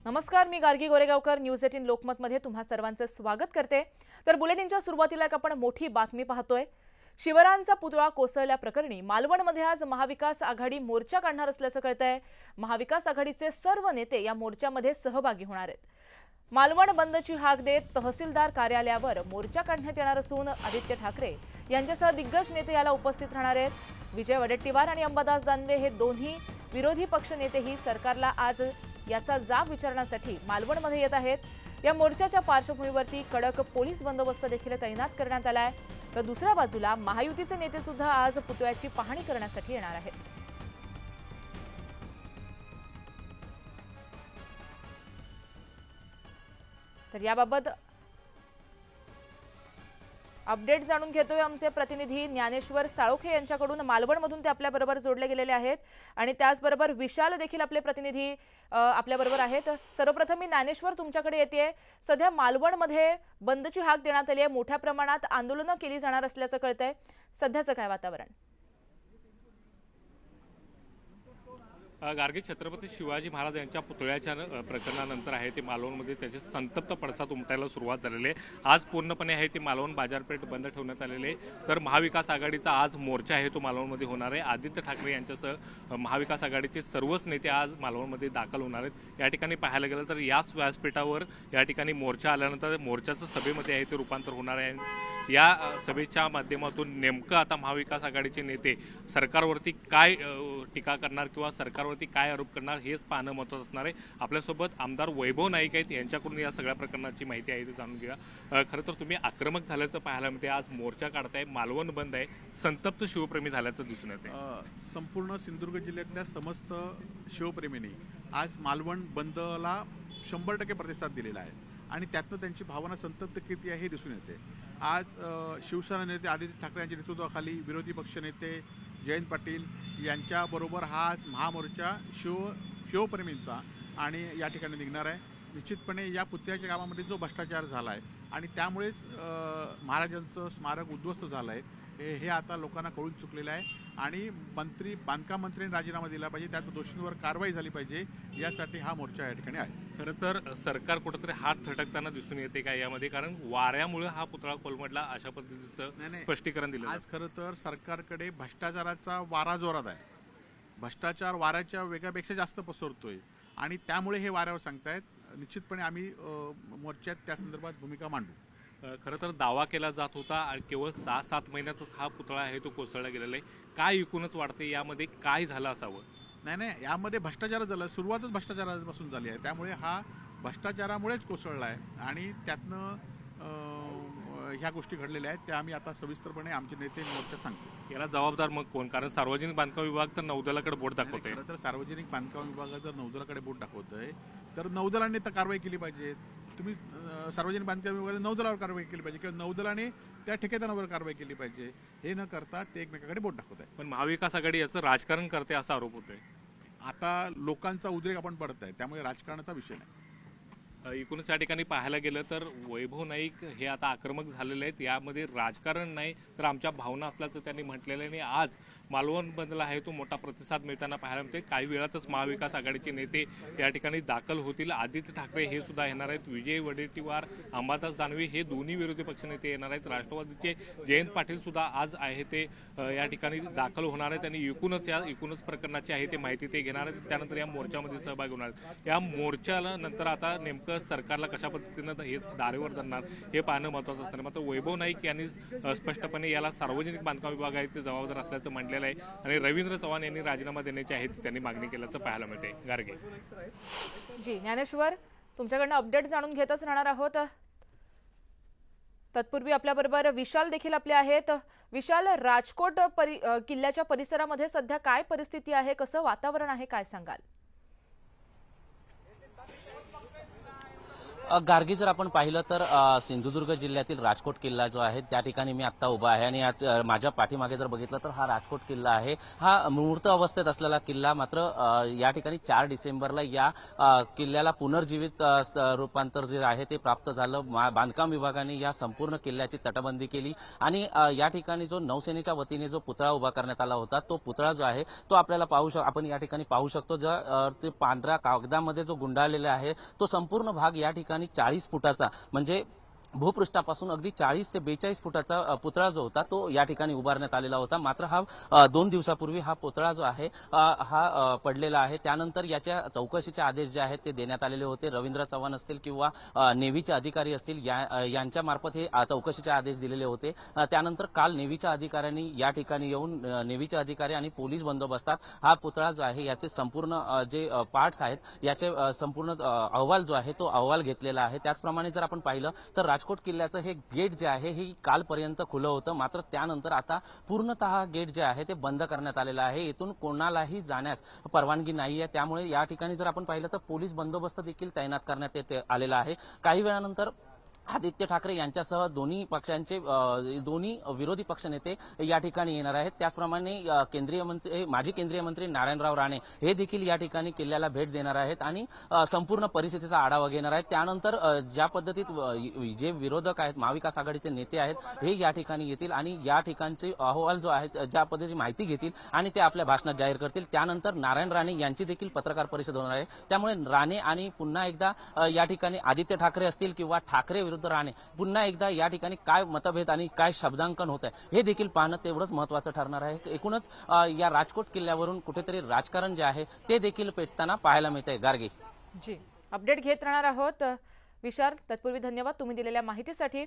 नमस्कार, मी गार्गी गोरेगावकर न्यूज 18 लोकमत मध्ये तुम्हा सर्वांचे स्वागत करते। तर बुलेटिनच्या सुरुवातीला आपण मोठी बातमी पाहतोय। शिवरायांचा पुतळा कोसळल्या प्रकरणी मालवणमध्ये आज महाविकास आघाडी मोर्चा काढणार असल्याचं कळतंय। महाविकास आघाडीचे सर्व नेते या मोर्चामध्ये सहभागी होणार आहेत। मालवण बंदची हाक देत तहसीलदार कार्यालयावर मोर्चा काढण्यात येणार असून आदित्य ठाकरे यांच्यासह दिग्गज नेते याला उपस्थित राहणार आहेत। विजय वडेट्टीवार आणि अंबादास दानवे हे दोन्ही विरोधी पक्ष नेतेही सरकारला आज याचा जाब विचारण्यासाठी मालवणमध्ये येत आहेत। या मोर्चाच्या पार्श्वभूमीवरती कडक पोलीस बंदोबस्त देखील तैनात करण्यात आलाय। तर दुसऱ्या बाजूला महायुतीचे नेते सुद्धा आज पुतळ्याची पाहणी करण्यासाठी येणार आहेत। तर याबाबत अपडेट जाणून घेतोय आमचे प्रतिनिधी ज्ञानेश्वर साळोखे यांच्याकडून। मालवणमधून ते आपल्या बरोबर जोडले गेलेले आहेत आणि त्याचबरोबर विशाल देखील आपले प्रतिनिधी आपल्या बरोबर आहेत। सर्वप्रथम मी ज्ञानेश्वर तुमच्याकडे येते। सध्या मालवणमध्ये बंदची हाक देण्यात आली आहे, मोठ्या प्रमाणात आंदोलनं केली जाणार असल्याचं कळतंय। सध्याचं काय वातावरण? गार्गी छत्रपती शिवाजी महाराज यांच्या पुतळ्याच्या प्रकरणानंतर आहे ते मालवणमध्ये त्याचे संतप्त पडसाद उमटायला सुरुवात झालेली आहे। आज पूर्णपणे आहे ते मालवण बाजारपेठ बंद ठेवण्यात आलेले आहे। तर महाविकास आघाडीचा आज मोर्चा आहे तो मालवणमध्ये होणार आहे। आदित्य ठाकरे यांच्यासह महाविकास आघाडीचे सर्वच नेते आज मालवणमध्ये दाखल होणार आहेत। या ठिकाणी पाहायला गेलं तर याच व्यासपीठावर या ठिकाणी मोर्चा आल्यानंतर मोर्चाचं सभेमध्ये आहे ते रूपांतर होणार आहे। या सभेच्या माध्यमातून नेमकं आता महाविकास आघाडीचे नेते सरकारवरती काय टीका करणार किंवा सरकारवरती काय आरोप करणार हेच पाहणं महत्त्वाचं असणार आहे। आपल्यासोबत आमदार वैभव नाईक आहेत, यांच्याकडून या सगळ्या प्रकरणाची माहिती आहे ते जाणून घेऊया। खरं तर तुम्ही आक्रमक झाल्याचं पाहायला मिळते, आज मोर्चा काढताय, मालवण बंद आहे, संतप्त शिवप्रेमी झाल्याचं दिसून येते। संपूर्ण सिंधुदुर्ग जिल्ह्यातल्या समस्त शिवप्रेमींनी आज मालवण बंदला 100% प्रतिसाद दिलेला आहे आणि त्यातनं त्यांची भावना संतप्त किती आहे हे दिसून येते। आज शिवसेना नेते आदित्य ठाकरे यांच्या नेतृत्वाखाली विरोधी पक्ष नेते जयंत पाटील यांच्याबरोबर हा आज महामोर्चा शिवप्रेमींचा आणि या ठिकाणी निघणार आहे। निश्चितपणे या पुतळ्याच्या कामामध्ये जो भ्रष्टाचार झाला आहे आणि त्यामुळेच महाराजांचं स्मारक उद्ध्वस्त झालं आहे हे आता लोकांना कळून चुकलेलं आहे आणि बांधकाम मंत्र्यांनी राजीनामा दिला पाहिजे, त्यात दोषींवर कारवाई झाली पाहिजे, यासाठी हा मोर्चा या ठिकाणी आहे। खरं तर सरकार कुठेतरी हात झटकताना दिसून येते का यामध्ये? कारण वाऱ्यामुळे हा पुतळा कोलमडला अशा पद्धतीचं स्पष्टीकरण दिलं। आज खरं तर सरकारकडे भ्रष्टाचाराचा वारा जोरात आहे। भ्रष्टाचार वाऱ्याच्या वेगापेक्षा जास्त पसरतोय आणि त्यामुळे हे वाऱ्यावर सांगतायत। निश्चितपणे आम्ही मोर्चात त्या संदर्भात भूमिका मांडू। खरं तर दावा केला जात होता आणि केवळ 6-7 महिन्यातच हा पुतळा आहे तो कोसळला गेलेला आहे। काय एकूणच वाटते यामध्ये काय झालं असावं? नाही, यामध्ये भ्रष्टाचार झाला, सुरुवातच भ्रष्टाचारापासून झाली आहे, त्यामुळे हा भ्रष्टाचारामुळेच कोसळला आहे आणि त्यातनं ह्या गोष्टी घडलेल्या आहेत त्या आम्ही आता सविस्तरपणे आमचे नेते मोर्चात सांगतो। याला जबाबदार मग कोण? कारण सार्वजनिक बांधकाम विभाग तर नौदलाकडे बोट दाखवतोय। तर सार्वजनिक बांधकाम विभाग जर नौदलाकडे बोट दाखवतोय तर नौदलाने तर कारवाई केली पाहिजे। तुम्ही सार्वजनिक बांधकाम विभागाने नौदलावर कारवाई केली पाहिजे किंवा नौदलाने त्या ठेकेदारावर कारवाई केली पाहिजे। हे न करता ते एकमेकाकडे बोट दाखवत आहे। पण महाविकास आघाडी याचं राजकारण करते असा आरोप होतोय। आता लोकांचा उद्रेक आपण पडत आहे, त्यामुळे राजकारणाचा विषय नाही। एकूणच या ठिकाणी पाहायला गेलं तर वैभव नाईक हे आता आक्रमक झालेले आहेत, यामध्ये राजकारण नाही तर आमच्या भावना असल्याचं त्यांनी म्हटलेलं आहे। आज मालवण बंदला आहे तो मोठा प्रतिसाद मिळताना पाहायला मिळते। काही वेळातच महाविकास आघाडीचे नेते या ठिकाणी दाखल होतील। आदित्य ठाकरे हे सुद्धा येणार आहेत, विजय वडेट्टीवार, अंबादास दानवे हे दोन्ही विरोधी पक्षनेते येणार आहेत, राष्ट्रवादीचे जयंत पाटील सुद्धा आज आहे ते या ठिकाणी दाखल होणार आहेत आणि एकूणच प्रकरणाची आहे ते माहिती ते घेणार आहेत, त्यानंतर या मोर्चामध्ये सहभागी होणार आहेत। या मोर्चाला नंतर आता नेमकं सरकारला कशा पद्धतीनं हे दारेवर धरणार हे पाहणं महत्त्वाचं असणार। मात्र वैभव नाईक यांनी स्पष्टपणे याला सार्वजनिक बांधकाम विभाग आहे ते जबाबदार असल्याचं म्हटलेलं आहे आणि रवींद्र चव्हाण यांनी राजीनामा देण्याची आहे त्यांनी मागणी केल्याचं पाहायला मिळते। गार्गे जी ज्ञानेश्वर, तुमच्याकडनं अपडेट जाणून घेतच राहणार आहोत। तत्पूर्वी आपल्याबरोबर विशाल देखील आपले आहेत। विशाल, राजकोट किल्ल्याच्या परिसरामध्ये सध्या काय परिस्थिती आहे, कसं वातावरण आहे, काय सांगाल? गार्गी जर आपण पाहिलं तर सिंधुदुर्ग जिल्ह्यातील राजकोट किल्ला जो आहे त्या ठिकाणी मी आता उभा आहे आणि यात माझ्या पाठीमागे जर बघितलं तर हा राजकोट किल्ला आहे. हा मूर्त अवस्थेत असलेला किल्ला मात्र या ठिकाणी 4 डिसेंबरला या किल्ल्याला पुनर्जीवित रूपांतर जे आहे ते प्राप्त झालं. बांधकाम विभागाने या संपूर्ण किल्ल्याची तटबंदी केली आणि या ठिकाणी जो नौसेनेच्या वतीने जो पुतळा उभा करण्यात आला होता तो पुतळा जो आहे तो आपल्याला आपण या ठिकाणी पाहू शकतो. ते पांढऱ्या कागदामध्ये जो गुंडाळलेला आहे तो संपूर्ण भाग या ठिकाणी 40 फुटाचा म्हणजे भूपृष्ठापासून अगदी 40 ते 42 फुटाचा पुतळा जो होता तो या ठिकाणी उभारण्यात आलेला होता. मात्र हा 2 दिवसापूर्वी हा पुतळा जो आहे हा पडलेला आहे. त्यानंतर याच्या चौकशीचे आदेश जे आहेत ते देण्यात आलेले होते. रवींद्र चव्हाण असतील किंवा नेव्हीचे अधिकारी असतील यांच्या मार्फत हे चौकशीचे आदेश दिलेले होते. त्यानंतर काल नेव्हीच्या अधिकाऱ्यांनी या ठिकाणी येऊन नेव्हीचे अधिकारी आणि पोलीस बंदोबस्तात हा पुतळा जो आहे याचे संपूर्ण जे पार्ट्स आहेत याचे संपूर्ण अहवाल जो आहे तो अहवाल घेतलेला आहे. त्याचप्रमाणे जर आपण पाहिलं तर राजकोट किल्ल्याचं हे गेट जे आहे हे कालपर्यंत खुलं होतं. मात्र त्यानंतर आता पूर्णतः गेट जे आहे ते बंद करण्यात आलेलं आहे. इथून कोणालाही जाण्यास परवानगी नाहीये. त्यामुळे या ठिकाणी जर आपण पाहिलं तर पोलीस बंदोबस्त देखील तैनात करण्यात आलेला आहे. काही वेळानंतर आदित्य ठाकरे यांच्यासह दोन्ही पक्षांचे दोन्ही विरोधी पक्षनेते या ठिकाणी येणार आहेत. त्याचप्रमाणे माजी केंद्रीय मंत्री नारायणराव राणे हे देखील या ठिकाणी किल्ल्याला भेट देणार आहेत आणि संपूर्ण परिस्थितीचा आढावा घेणार आहेत. त्यानंतर ज्या पद्धतीत जे विरोधक आहेत महाविकास आघाडीचे नेते आहेत हे या ठिकाणी येतील आणि या ठिकाणचे अहवाल जो आहे ज्या पद्धतीची माहिती घेतील आणि ते आपल्या भाषणात जाहीर करतील. त्यानंतर नारायण राणे यांची देखील पत्रकार परिषद होणार आहे. त्यामुळे राणे आणि पुन्हा एकदा या ठिकाणी आदित्य ठाकरे असतील किंवा ठाकरे राणे पुन्हा एकदा या ठिकाणी काय मतभेद आणि काय शब्दांकन होत आहे हे देखील पाहणं तेवढंच महत्त्वाचं ठरणार आहे. एकूणच या राजकोट किल्ल्यावरून कुठेतरी राजकारण जे आहे ते देखील पेटताना पाहायला मिळतंय. गार्गे जी अपडेट घेत राहणार आहोत. विशाल, तत्पूर्वी धन्यवाद तुम्ही दिलेल्या माहितीसाठी.